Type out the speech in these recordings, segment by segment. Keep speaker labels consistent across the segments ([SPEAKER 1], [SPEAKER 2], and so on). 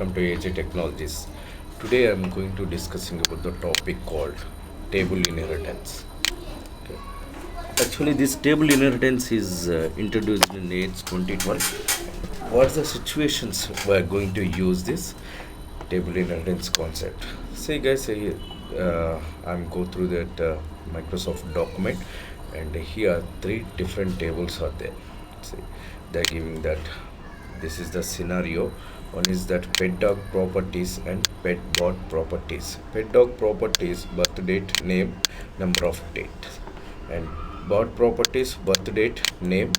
[SPEAKER 1] welcome to AJ Technologies. Today I am going to discussing about the topic called table inheritance. Okay. Actually, this table inheritance is introduced in age 2012. What's the situations we are going to use this table inheritance concept? See, guys, I'm go through that Microsoft document, and here three different tables are there. See, they're giving that this is the scenario. One is that pet dog properties and pet bird properties. Pet dog properties birth date, name, number of dates, and bird properties birth date, name,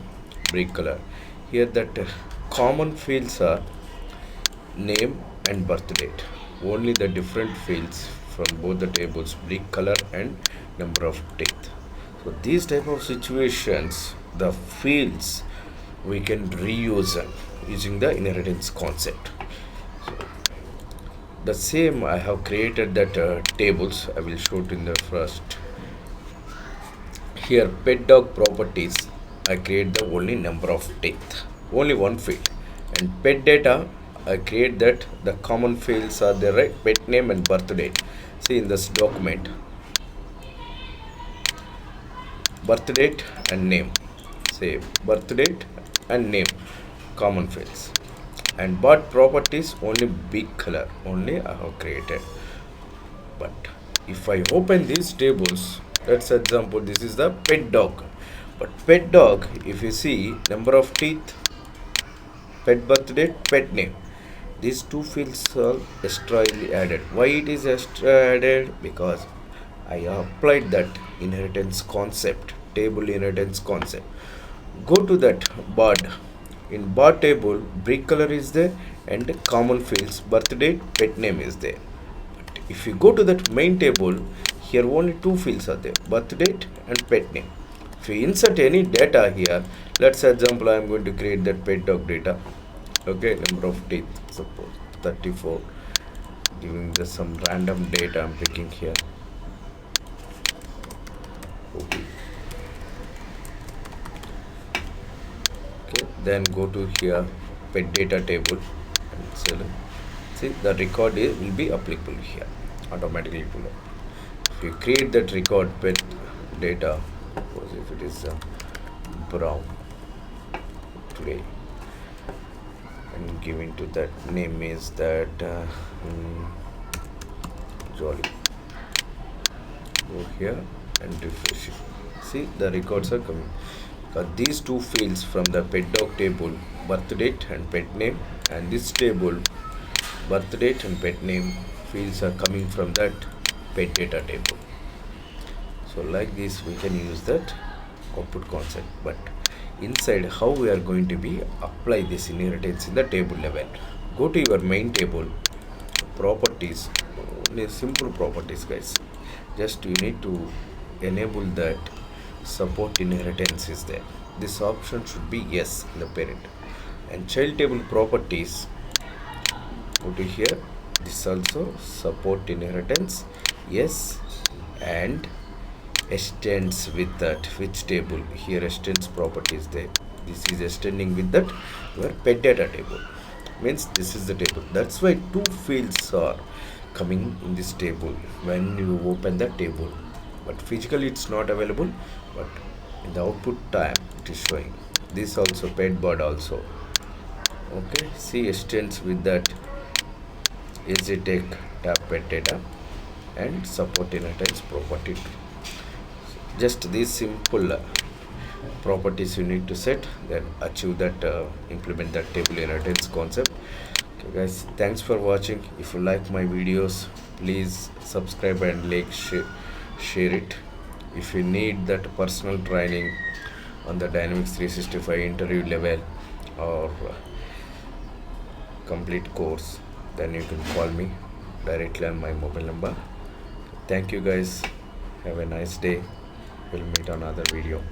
[SPEAKER 1] breed color. Here that common fields are name and birth date. Only the different fields from both the tables, breed color and number of teeth. So these type of situations, the fields we can reuse them using the inheritance concept. So the same I have created that tables. I will show it in the first. Here pet dog properties, I create the only number of teeth, only one field, and pet data I create that the common fields are there, right? Pet name and birth date. See in this document, birth date and name. Say birth date and name, common fields, and bird properties only big color only I have created. But if I open these tables, let's example this is the pet dog. But pet dog, if you see number of teeth, pet birth date, pet name, these two fields are extraly added. Why it is extra added? Because I applied that inheritance concept, table inheritance concept. Go to that bird. In bird table, breed color is there and common fields, birth date, pet name is there. But if you go to that main table, here only two fields are there, birth date and pet name. If you insert any data here, let's example I am going to create that pet dog data. Okay, number of teeth, suppose 34, giving the some random data I'm picking here. Okay. Okay, then go to here pet data table and select. See the record will be applicable here automatically pull up. If you create that record pet data, suppose if it is brown today, and giving to that name is that Jolly. Go here and refresh it. See the records are coming. These two fields from the pet dog table, birth date and pet name, and this table, birth date and pet name fields are coming from that pet data table. So like this we can use that output concept. But inside how we are going to be apply this inheritance in the table level. Go to your main table, properties, only simple properties, guys. Just you need to enable that support inheritance is there. This option should be yes in the parent. And child table properties, go to here, this also support inheritance, yes, and extends with that which table. Here extends properties there. This is extending with that your pet data table, means this is the table. That's why two fields are coming in this table when you open the table, but physically it's not available, but in the output time it is showing. This also pet bird also. Okay, see extends with that easy take tab pet data and support inheritance property. Just these simple properties you need to set, then achieve that implement that table inheritance concept. Okay guys, thanks for watching. If you like my videos, please subscribe and like, share it. If you need that personal training on the Dynamics 365 interview level or complete course, then you can call me directly on my mobile number. Thank you guys, have a nice day. We'll meet on another video.